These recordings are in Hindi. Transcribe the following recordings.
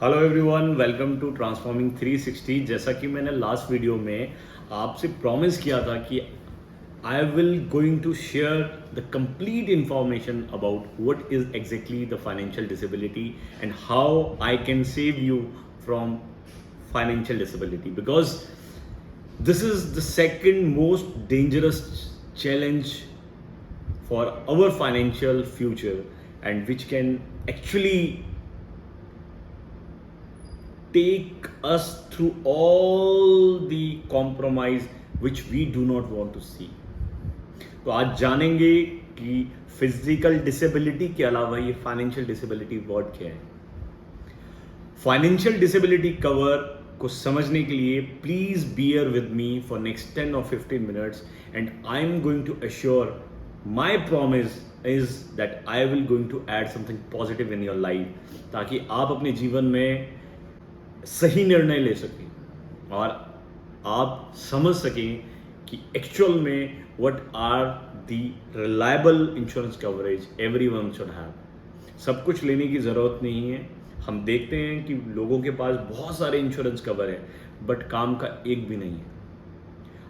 Hello everyone, welcome to transforming 360। जैसा कि मैंने लास्ट वीडियो में आपसे प्रॉमिस किया था कि I will going to share the complete information about what is exactly the financial disability and how I can save you from financial disability, because this is the second most dangerous challenge for our financial future, and which can actually take us through all the compromise which we do not want to see. तो आज जानेंगे कि फिजिकल डिसेबिलिटी के अलावा ये फाइनेंशियल डिसेबिलिटी वर्ड क्या है। फाइनेंशियल डिसेबिलिटी कवर को समझने के लिए please bear with me for next 10 or 15 minutes, and I am going to assure my promise is that I will going to add something positive in your life, ताकि आप अपने जीवन में सही निर्णय ले सकें और आप समझ सकें कि एक्चुअल में what are the reliable insurance coverage everyone should have. सब कुछ लेने की ज़रूरत नहीं है। हम देखते हैं कि लोगों के पास बहुत सारे इंश्योरेंस कवर है बट काम का एक भी नहीं है।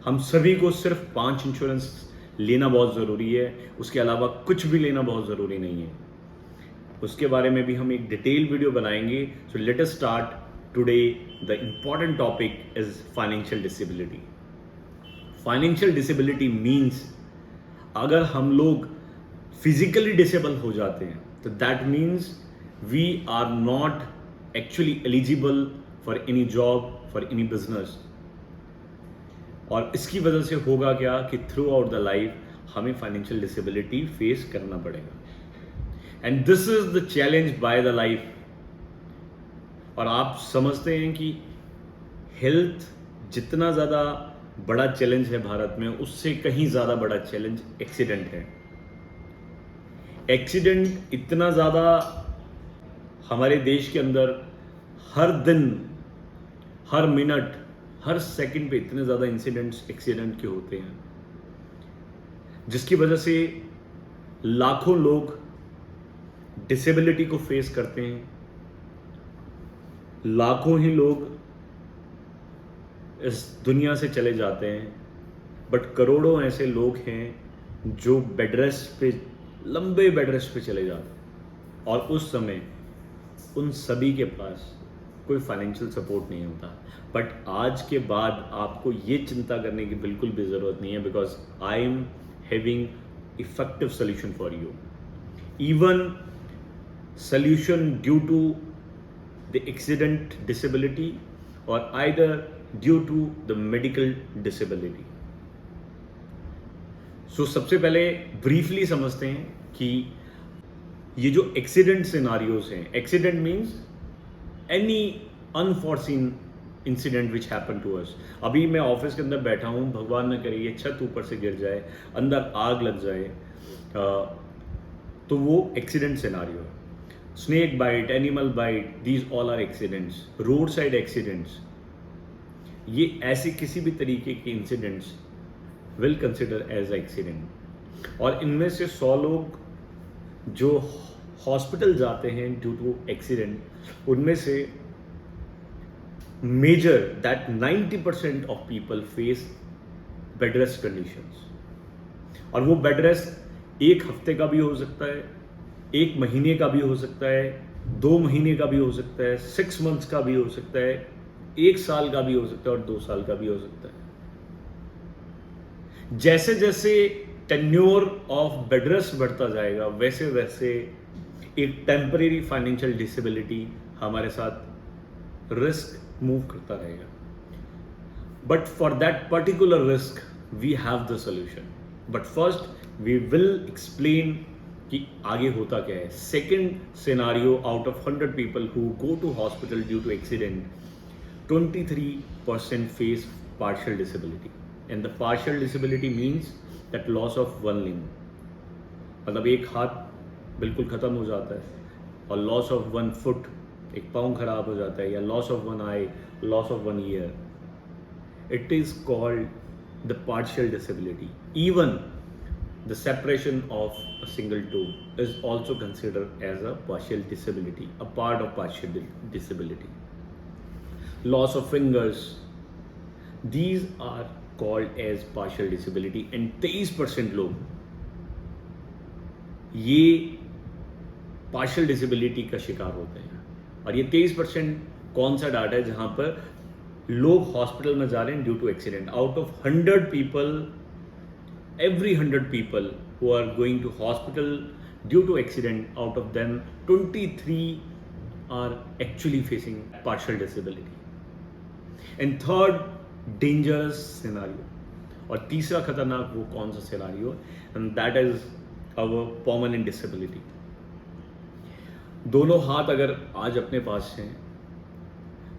हम सभी को सिर्फ 5 इंश्योरेंस लेना बहुत ज़रूरी है, उसके अलावा कुछ भी लेना बहुत ज़रूरी नहीं है। उसके बारे में भी हम एक डिटेल वीडियो बनाएंगे। So let us start today. The important topic is financial disability. Financial disability means अगर हम लोग फिजिकली डिसेबल हो जाते हैं तो that means we are not actually eligible for any job, for any business. और इसकी वजह से होगा क्या कि थ्रू आउट द लाइफ हमें फाइनेंशियल डिसेबिलिटी फेस करना पड़ेगा, and this is the challenge by the life. और आप समझते हैं कि हेल्थ जितना ज़्यादा बड़ा चैलेंज है भारत में, उससे कहीं ज़्यादा बड़ा चैलेंज एक्सीडेंट है। एक्सीडेंट इतना ज़्यादा हमारे देश के अंदर हर दिन, हर मिनट, हर सेकंड पे इतने ज़्यादा इंसिडेंट्स एक्सीडेंट के होते हैं, जिसकी वजह से लाखों लोग डिसेबिलिटी को फेस करते हैं। लाखों ही लोग इस दुनिया से चले जाते हैं, बट करोड़ों ऐसे लोग हैं जो बेड रेस्ट पे, लंबे बेड रेस्ट पे चले जाते हैं, और उस समय उन सभी के पास कोई फाइनेंशियल सपोर्ट नहीं होता। बट आज के बाद आपको ये चिंता करने की बिल्कुल भी ज़रूरत नहीं है, because I am having effective solution for you. Even solution due to the accident disability or either due to the medical disability. So सबसे पहले ब्रीफली समझते हैं कि ये जो एक्सीडेंट सिनारियोज हैं, accident means any unforeseen incident which happen to us. अभी मैं ऑफिस के अंदर बैठा हूँ, भगवान न करे ये छत ऊपर से गिर जाए, अंदर आग लग जाए, तो वो एक्सीडेंट सिनारियो है। Snake bite, animal bite, these all are accidents. Roadside accidents, ये ऐसे किसी भी तरीके के incidents will consider as accident. और इनमें से 100 लोग जो हॉस्पिटल जाते हैं ड्यू टू एक्सीडेंट, उनमें से major that 90% of people face bed rest conditions. और वो बेड रेस्ट 1 हफ्ते का भी हो सकता है, 1 महीने का भी हो सकता है, 2 महीने का भी हो सकता है, 6 months का भी हो सकता है, 1 साल का भी हो सकता है और 2 साल का भी हो सकता है। जैसे जैसे टेन्योर ऑफ बेड रेस्ट बढ़ता जाएगा, वैसे वैसे एक टेम्परेरी फाइनेंशियल डिसेबिलिटी हमारे साथ रिस्क मूव करता रहेगा। But for that particular risk we have the solution. But first we will explain कि आगे होता क्या है। Second scenario, out of 100 people who go to hospital due to accident, 23% face partial disability, and the partial disability means that loss of 1 limb, मतलब एक हाथ बिल्कुल ख़त्म हो जाता है, और लॉस ऑफ 1 foot, एक पाँव खराब हो जाता है, या loss of 1 eye, loss of 1 ear. It is called the partial disability. Even the separation of a single toe is also considered as a partial disability, a part of partial disability. Loss of fingers, these are called as partial disability, and 23% लोग ये पार्शियल डिसेबिलिटी का शिकार होते हैं. और ये 23% कौन सा डाटा है जहां पर लोग हॉस्पिटल में जा रहे हैं due to accident. Out of 100 people, every 100 people who are going to hospital due to accident, out of them 23 are actually facing partial disability. And third dangerous scenario, और तीसरा खतरनाक वो कौन सा scenario, and that is our permanent disability. दोनों हाथ अगर आज अपने पास हैं,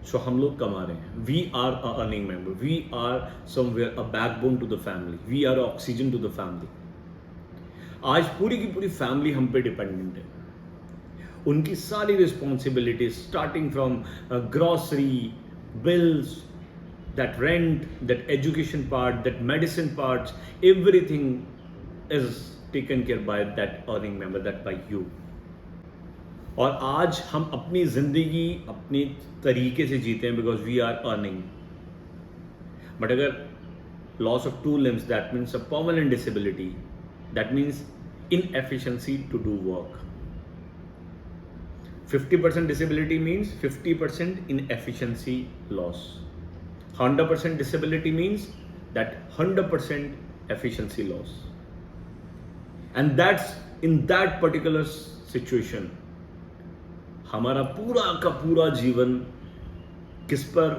सो हम लोग कमा रहे हैं. We are a earning member, we are somewhere a backbone to the family, we are oxygen to the family. आज पूरी की पूरी फैमिली हम पे डिपेंडेंट है. उनकी सारी responsibilities starting from grocery bills, that rent, that education part, that medicine parts, everything is taken care by that earning member, that bye you. और आज हम अपनी जिंदगी अपने तरीके से जीते हैं because we are earning. But अगर loss of 2 limbs, that means a permanent disability, that means inefficiency to do work. 50% disability means 50% inefficiency loss. 100% disability means that 100% efficiency loss. And that's in that particular situation, हमारा पूरा का पूरा जीवन किस पर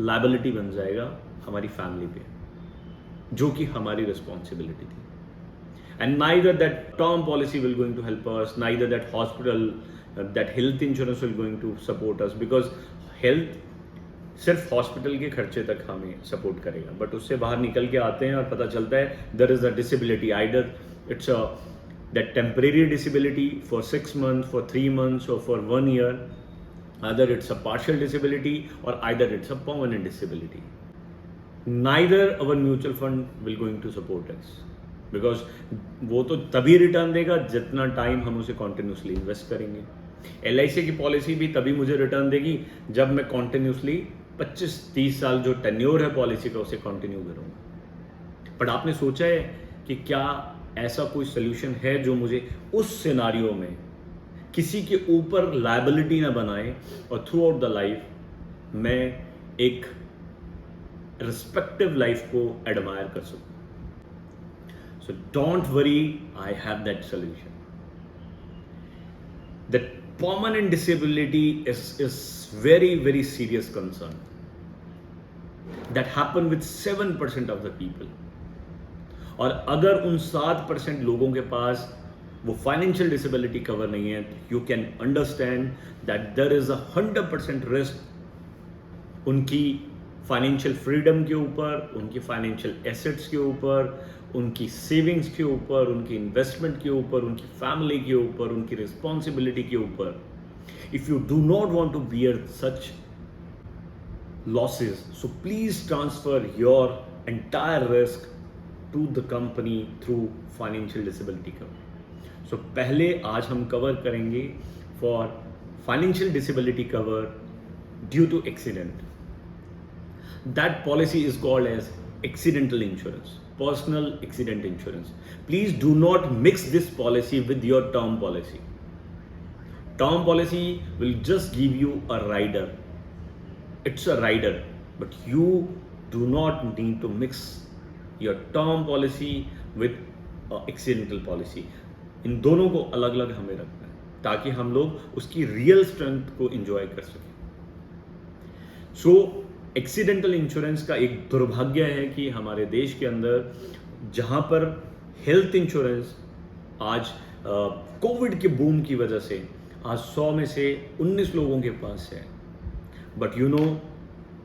लायबिलिटी बन जाएगा? हमारी फैमिली पे, जो कि हमारी रिस्पॉन्सिबिलिटी थी. And neither that term policy will going to help us, neither that hospital, that health insurance will going to support us, because health सिर्फ हॉस्पिटल के खर्चे तक हमें सपोर्ट करेगा. बट उससे बाहर निकल के आते हैं और पता चलता है there is a disability, either it's a that temporary disability for 6 months, for 3 months, or for 1 year, either it's a partial disability or either it's a permanent disability. Neither our mutual fund will going to support us, because वो तो तभी रिटर्न देगा जितना टाइम हम उसे कॉन्टिन्यूसली इन्वेस्ट करेंगे. LIC की पॉलिसी भी तभी मुझे रिटर्न देगी जब मैं कॉन्टिन्यूसली 25-30 साल जो टेन्योर है पॉलिसी का उसे कंटिन्यू करूँगा. बट आपने सोचा है कि क्या ऐसा कोई सोल्यूशन है जो मुझे उस सिनारियो में किसी के ऊपर लायबिलिटी ना बनाए और थ्रू आउट द लाइफ मैं एक रिस्पेक्टिव लाइफ को एडमायर कर सकूं? So don't worry, I have that solution. That permanent disability is very very serious concern that happen with 7% of the people. और अगर उन 7% लोगों के पास वो फाइनेंशियल डिसेबिलिटी कवर नहीं है, you can understand that there is a 100% risk उनकी फाइनेंशियल फ्रीडम के ऊपर, उनकी फाइनेंशियल एसेट्स के ऊपर, उनकी सेविंग्स के ऊपर, उनकी इन्वेस्टमेंट के ऊपर, उनकी फैमिली के ऊपर, उनकी रिस्पॉन्सिबिलिटी के ऊपर. If you do not want to bear such losses, so please transfer your entire risk to the company through financial disability cover. So पहले आज हम कवर करेंगे for financial disability cover due to accident. That policy is called as accidental insurance, personal accident insurance. Please do not mix this policy with your term policy. Term policy will just give you a rider. It's a rider, but you do not need to mix your term policy with accidental policy. इन दोनों को अलग अलग हमें रखना है ताकि हम लोग उसकी रियल स्ट्रेंथ को एंजॉय कर सकें. सो एक्सीडेंटल इंश्योरेंस का एक दुर्भाग्य है कि हमारे देश के अंदर जहां पर हेल्थ इंश्योरेंस आज कोविड के बूम की वजह से आज 100 में से 19 लोगों के पास है. But you know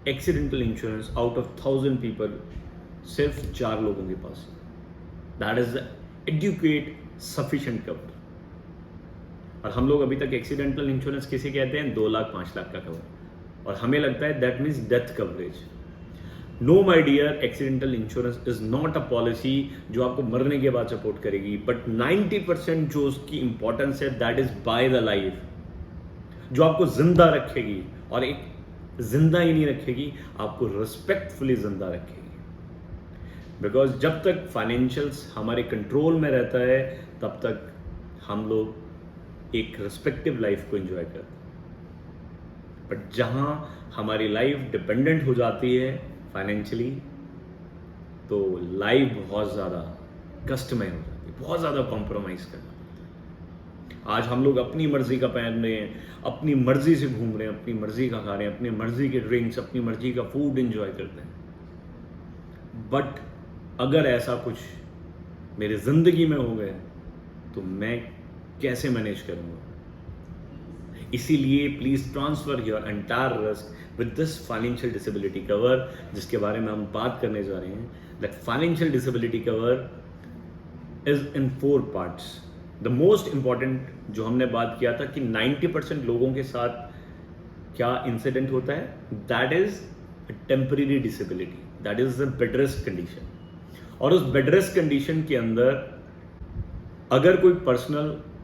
accidental insurance out of 1000 people सिर्फ 4 लोगों के पास. That is adequate sufficient cover. और हम लोग अभी तक एक्सीडेंटल इंश्योरेंस किसे कहते हैं? 2 लाख 5 लाख का कवर. और हमें लगता है that means death coverage. No my dear, accidental insurance is not a policy जो आपको मरने के बाद सपोर्ट करेगी, बट 90% जो उसकी इंपॉर्टेंस है that is by the life, जो आपको जिंदा रखेगी, और एक जिंदा ही नहीं रखेगी, आपको रिस्पेक्टफुली जिंदा रखेगी। बिकॉज जब तक फाइनेंशियल्स हमारे कंट्रोल में रहता है तब तक हम लोग एक रिस्पेक्टिव लाइफ को एंजॉय करते हैं, बट जहां हमारी लाइफ डिपेंडेंट हो जाती है फाइनेंशियली, तो लाइफ बहुत ज़्यादा कष्टमय हो जाती है, बहुत ज़्यादा कॉम्प्रोमाइज़ करना पड़ता है। आज हम लोग अपनी मर्जी का पहन रहे हैं, अपनी मर्जी से घूम रहे हैं, अपनी मर्जी का खा रहे हैं, अपनी मर्जी के ड्रिंक्स, अपनी मर्जी का फूड एंजॉय करते हैं, बट अगर ऐसा कुछ मेरी ज़िंदगी में हो गया तो मैं कैसे मैनेज करूँगा? इसीलिए please transfer your entire risk with this financial disability cover, जिसके बारे में हम बात करने जा रहे हैं। That financial disability cover is in 4 parts. The most important जो हमने बात किया था कि 90% लोगों के साथ क्या इंसिडेंट होता है, that is temporary disability, that is the bed rest condition. और उस बेड रेस्ट कंडीशन के अंदर अगर कोई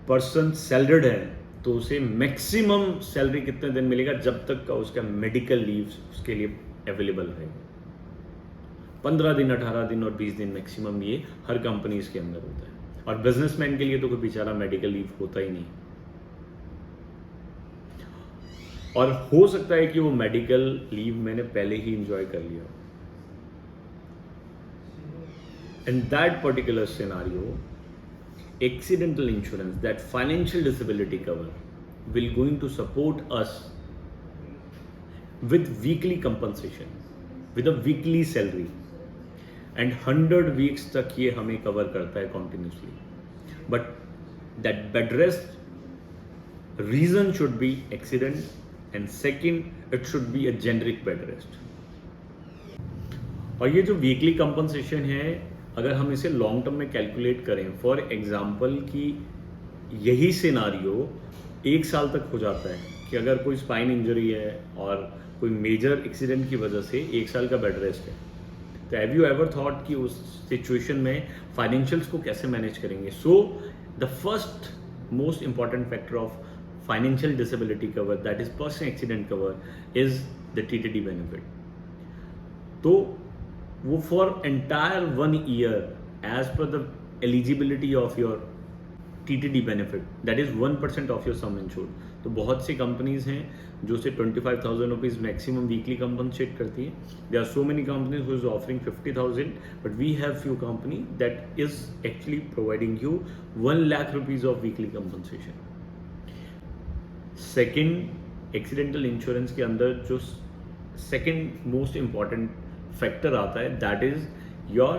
पर्सन सैलरीड है तो उसे मैक्सिमम सैलरी कितने दिन मिलेगा, जब तक का उसका मेडिकल लीव उसके लिए अवेलेबल रहेगा। 15 दिन, 18 दिन और 20 दिन मैक्सिमम, ये हर कंपनीज के अंदर होता है। और बिजनेसमैन के लिए तो कोई बेचारा मेडिकल लीव होता ही नहीं, और हो सकता है कि वो मेडिकल लीव मैंने पहले ही इंजॉय कर लिया। In that particular scenario, accidental insurance, that financial disability cover, will going to support us with weekly compensation, with a weekly salary, and 100 weeks तक ये हमें कवर करता है continuously. But that bed rest reason should be accident, and second it should be a generic bed rest. और ये जो वीकली कंपनसेशन है, अगर हम इसे लॉन्ग टर्म में कैलकुलेट करें, फॉर एग्जांपल कि यही सिनारियो 1 साल तक हो जाता है कि अगर कोई स्पाइन इंजरी है और कोई मेजर एक्सीडेंट की वजह से 1 साल का बेड रेस्ट है, तो हैव यू एवर थॉट कि उस सिचुएशन में फाइनेंशियल्स को कैसे मैनेज करेंगे? So the first most important factor of financial disability cover, that is personal accident cover, is the TTD benefit. तो वो for entire 1 year as per the eligibility of your TTD benefit, that is 1% of your sum insured. तो बहुत सी कंपनीज हैं जो से 25,000 रुपीज मैक्सिमम वीकली कंपनसेट करती है। There are so many companies who is offering 50,000, but we have few company that is actually providing you 1 lakh rupees of weekly compensation. Second, accidental insurance के अंदर जो सेकेंड मोस्ट इंपॉर्टेंट फैक्टर आता है, that is your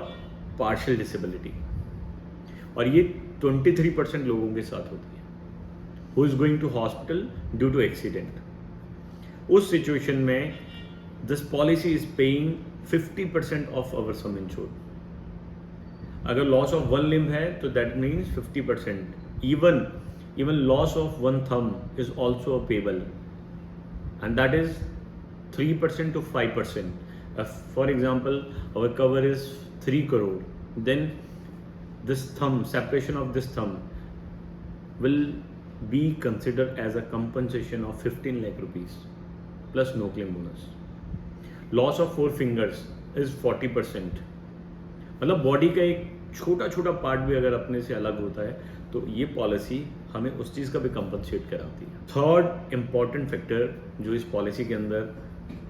partial disability, और ये 23% लोगों के साथ होती है, who is going to hospital due to accident. उस सिचुएशन में this policy is paying 50% of our some insured. अगर लॉस ऑफ 1 लिम्ब है तो that means 50%, even loss of 1 thumb is also payable, and that is 3% to 5%. For example, our cover is 3 crore, then this thumb, separation of this thumb will be considered as a compensation of 15 lakh rupees plus no claim bonus. Loss of 4 fingers is 40%. मतलब बॉडी का एक छोटा छोटा पार्ट भी अगर अपने से अलग होता है तो ये पॉलिसी हमें उस चीज़ का भी कंपनसेट कराती है। थर्ड इम्पॉर्टेंट फैक्टर जो इस पॉलिसी के अंदर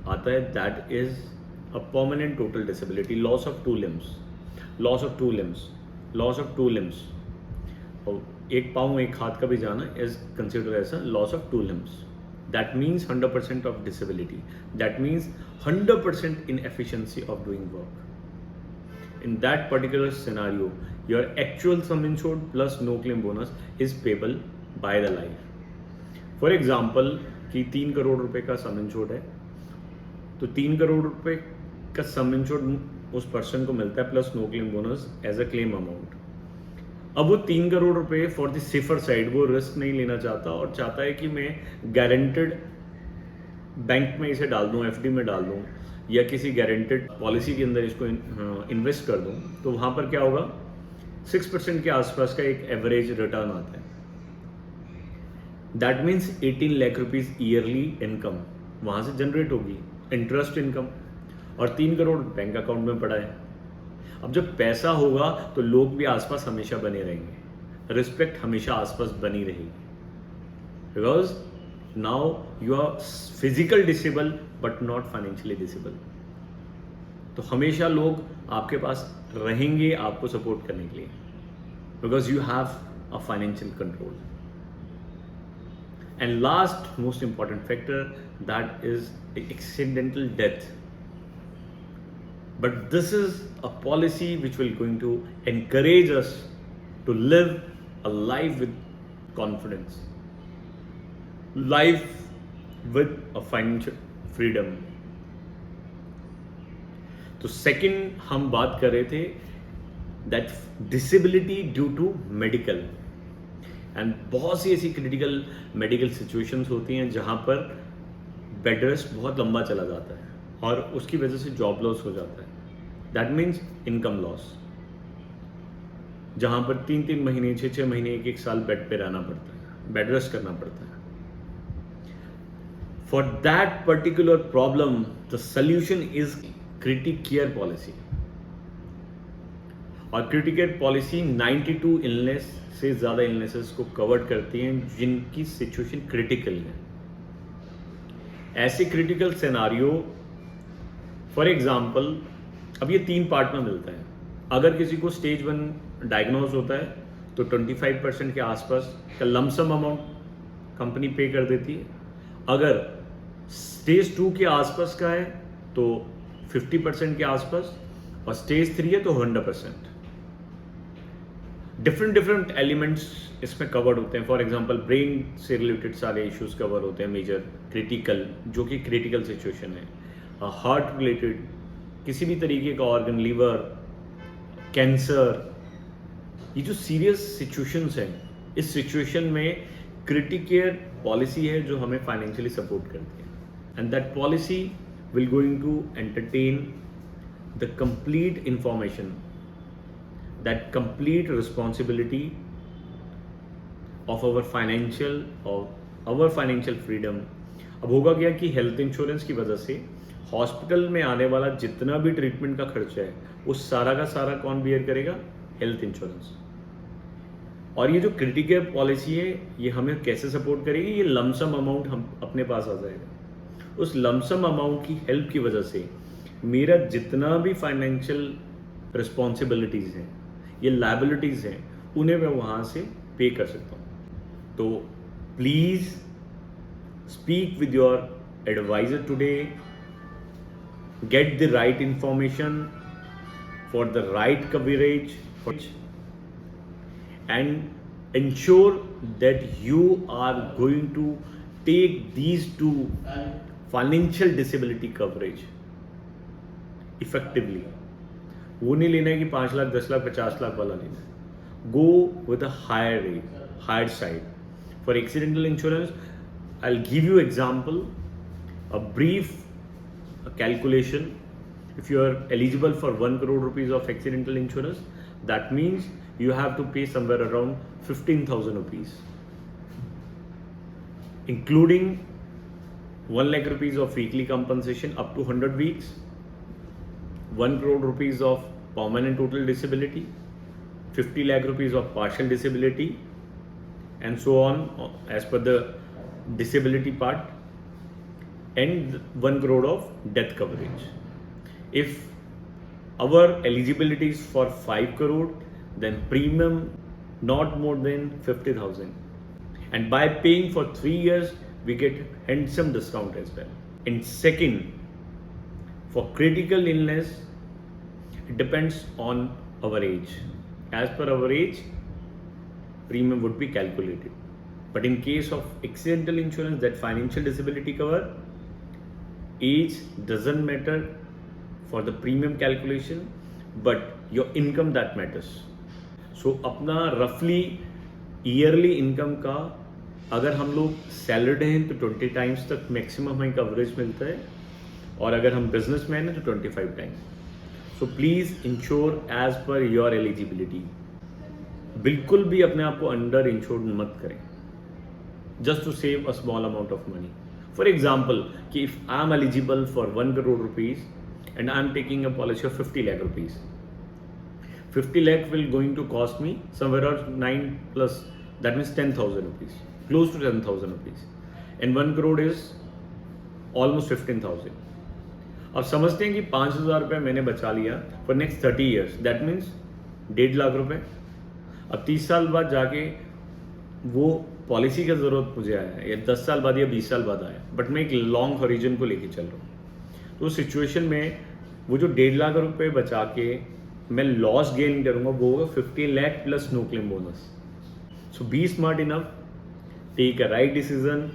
आता है, that is a permanent total disability, loss of 2 limbs, loss of 2 limbs, loss of 2 limbs, और एक पाँव एक हाथ का भी जाना is consider as a loss of 2 limbs. That means 100% of disability. That means 100% inefficiency of doing work. In that particular scenario, your actual sum insured plus no claim bonus is payable by the life. For example, कि 3 करोड़ रुपए का सम इंश्योर्ड है, तो 3 करोड़ रुपए का सम इंश्योर्ड उस पर्सन को मिलता है plus no claim bonus as a claim amount. अब वो 3 करोड़ रुपए फॉर द सेफर साइड, वो रिस्क नहीं लेना चाहता और चाहता है कि मैं गारंटेड बैंक में इसे डाल दूं, एफडी में डाल दूं, या किसी गारंटेड पॉलिसी के अंदर इसको इन्वेस्ट कर दूं तो वहाँ पर क्या होगा, 6% के आसपास का एक एवरेज रिटर्न आता है। That means 18 lakh rupees yearly income वहाँ से जनरेट होगी, इंटरेस्ट इनकम, और 3 करोड़ बैंक अकाउंट में पड़ा है। अब जब पैसा होगा तो लोग भी आसपास हमेशा बने रहेंगे, रिस्पेक्ट हमेशा आसपास बनी रहेगी, because now you are physical disable but not financially disable. तो हमेशा लोग आपके पास रहेंगे आपको सपोर्ट करने के लिए, because you have a financial control. And last most important factor, that is accidental death. But this is a policy which will going to encourage us to live a life with confidence, life with a financial freedom. तो सेकंड हम बात कर रहे थे that disability due to medical, and बहुत सी ऐसी क्रिटिकल मेडिकल सिचुएशंस होती हैं जहां पर बेड रेस्ट बहुत लंबा चला जाता है और उसकी वजह से जॉब लॉस हो जाता है। दैट मीन्स इनकम लॉस, जहां पर 3-3 महीने 6-6 महीने 1-1 साल बेड पे रहना पड़ता है, बेड रेस्ट करना पड़ता है। For that particular problem the solution is critic care policy. और क्रिटिक केयर पॉलिसी 92 इलनेस से ज़्यादा इलनेसेस को कवर करती हैं जिनकी सिचुएशन क्रिटिकल है। ऐसे क्रिटिकल सिनारियो, फॉर एग्जाम्पल, अब ये 3 पार्ट में मिलता है। अगर किसी को स्टेज 1 डायग्नोज होता है तो 25% के आसपास का लमसम अमाउंट कंपनी पे कर देती है। अगर स्टेज 2 के आसपास का है तो 50% के आसपास, और स्टेज 3 है तो 100%। डिफरेंट एलिमेंट्स इसमें कवर्ड होते हैं। फॉर एग्जांपल ब्रेन से रिलेटेड सारे इश्यूज कवर होते हैं मेजर, क्रिटिकल जो कि क्रिटिकल सिचुएशन है, हार्ट रिलेटेड किसी भी तरीके का ऑर्गन, लीवर, कैंसर, ये जो सीरियस सिचुएशंस हैं, इस सिचुएशन में क्रिटिक केयर पॉलिसी है जो हमें फाइनेंशियली सपोर्ट करती है। And that policy will going to entertain the complete information, that complete responsibility of our financial freedom. अब होगा क्या कि हेल्थ इंश्योरेंस की वजह से हॉस्पिटल में आने वाला जितना भी ट्रीटमेंट का खर्चा है वो सारा का सारा कौन बियर करेगा? Health insurance. और ये जो क्रिटिक केयर पॉलिसी है ये हमें कैसे सपोर्ट करेगी? ये लमसम अमाउंट हम अपने पास आ जाएगा। उस लमसम अमाउंट की हेल्प की वजह से मेरा जितना भी फाइनेंशियल रिस्पॉन्सिबिलिटीज़ हैं, ये लायबिलिटीज़ हैं, उन्हें मैं वहाँ से पे कर सकता हूँ। तो please speak with your advisor today, get the right information for the right coverage, and ensure that you are going to take these 2 financial disability coverage effectively. वो नहीं लेना है कि 5 लाख 10 लाख 50 लाख वाला लेना है। Go with a higher rate, higher side. For accidental insurance, I'll give you example, a brief calculation. If you are eligible for 1 crore rupees of accidental insurance, that means you have to pay somewhere around 15,000 rupees, including 1 lakh rupees of weekly compensation up to 100 weeks, 1 crore rupees of permanent total disability, 50 lakh rupees of partial disability, and so on as per the disability part, and 1 crore of death coverage. If our eligibility is for 5 crore, then premium not more than 50,000. And by paying for 3 years, we get handsome discount as well. And second, for critical illness, it depends on our age. As per our age, premium would be calculated. But in case of accidental insurance, that financial disability cover, age doesn't matter for the premium calculation, but your income that matters. So अपना roughly yearly income का अगर हम लोग सैलरीड हैं तो 20 टाइम्स तक मैक्सिमम हमें कवरेज मिलता है, और अगर हम बिजनेसमैन हैं तो 25 times. So please insure as per your eligibility. बिल्कुल भी अपने आप को अंडर इंश्योर्ड मत करें just to save a small amount of money. For example, कि if I am eligible for 1 crore rupees and I am taking a policy of 50 lakh rupees, 50 lakh will going to cost me somewhere around 9 plus, that means 10,000 rupees, close to 10,000 rupees, and 1 crore is almost 15,000. अब समझते हैं कि 5,000 रुपये मैंने बचा लिया for next 30 years, that means 1.5 lakh रुपए। अब 30 साल बाद जाके वो पॉलिसी का ज़रूरत मुझे आया है, या 10 साल बाद या 20 साल बाद आया, बट मैं एक लॉन्ग हॉरिजन को लेके चल रहा हूँ। तो उस सिचुएशन में वो जो 1.5 लाख रुपए बचा के मैं लॉस गेन करूँगा, वो होगा 15 lakh plus no claim bonus. So be smart enough, take a right decision,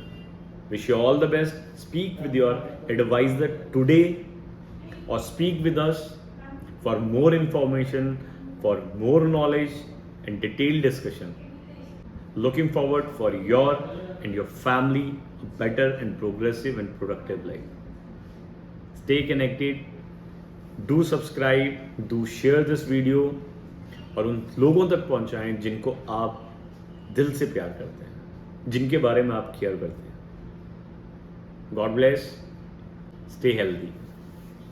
wish you all the best, speak with your advisor today or speak with us for more information, for more knowledge and detailed discussion. Looking forward for your and your family a better and progressive and productive life. Stay connected, do subscribe, do share this video और उन लोगों तक पहुंचाएं जिनको आप दिल से प्यार करते हैं, जिनके बारे में आप केयर करते हैं। God bless, stay healthy.